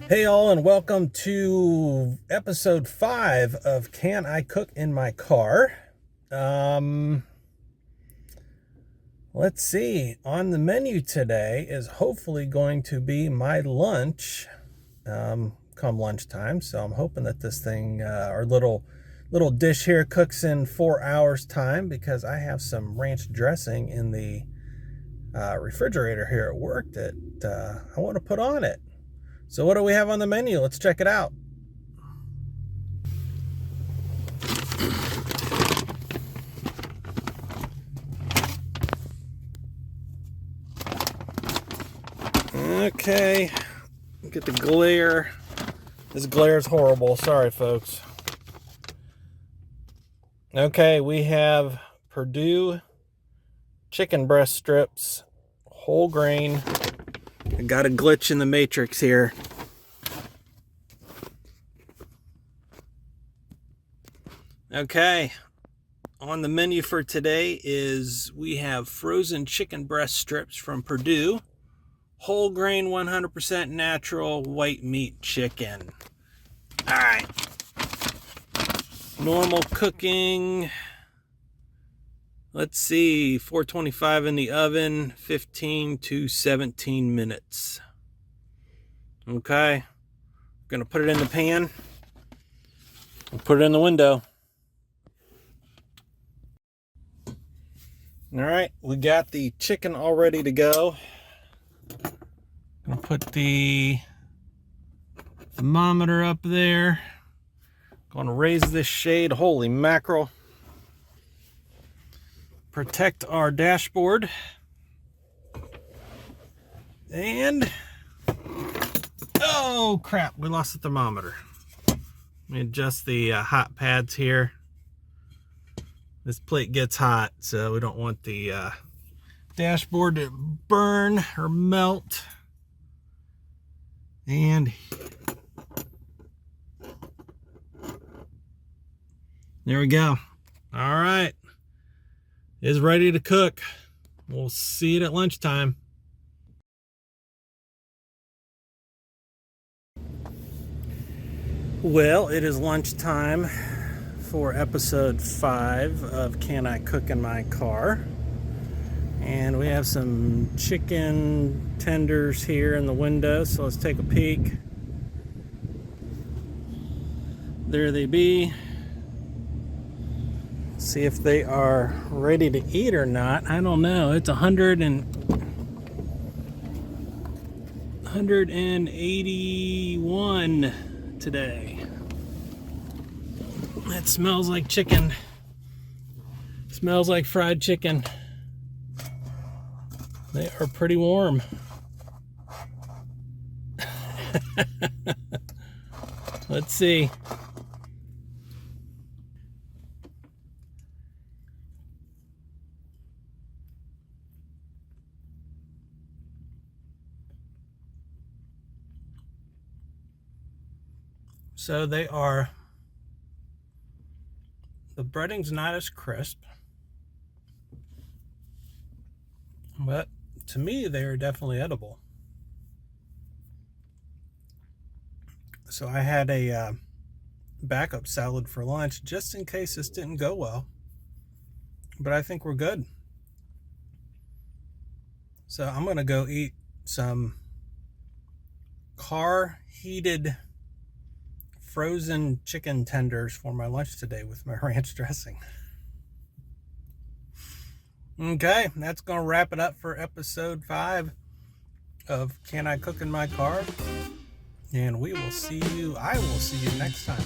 Hey all, and welcome to episode 5 of Can I Cook in My Car? Let's see. On the menu today is hopefully going to be my lunch come lunchtime. So I'm hoping that this thing, our little dish here, cooks in 4 hours time, because I have some ranch dressing in the refrigerator here at work that I want to put on it. So what do we have on the menu? Let's check it out. Okay, get the glare. This glare is horrible. Sorry, folks. Okay, we have Purdue chicken breast strips, whole grain. I got a glitch in the matrix here. Okay, on the menu for today is we have frozen chicken breast strips from Purdue, whole grain, 100% natural white meat chicken. All right, normal cooking. Let's see, 425 in the oven, 15 to 17 minutes. Okay, gonna put it in the pan. We'll put it in the window. All right, we got the chicken all ready to go. Gonna put the thermometer up there. Gonna raise this shade. Holy mackerel. Protect our dashboard. And, oh crap, we lost the thermometer. Let me adjust the hot pads here. This plate gets hot, so we don't want the dashboard to burn or melt. And there we go. All right. Is ready to cook. We'll see it at lunchtime. Well, it is lunchtime for episode 5 of Can I Cook in My Car? And we have some chicken tenders here in the window, so let's take a peek. There they be. See if they are ready to eat or not. I don't know. It's 181 today. It smells like chicken. Smells like fried chicken. They are pretty warm. Let's see. So they are, the breading's not as crisp, but to me they are definitely edible. So I had a backup salad for lunch just in case this didn't go well, but I think we're good. So I'm gonna go eat some car heated frozen chicken tenders for my lunch today with my ranch dressing. Okay, that's going to wrap it up for episode 5 of Can I Cook in My Car? And I will see you next time.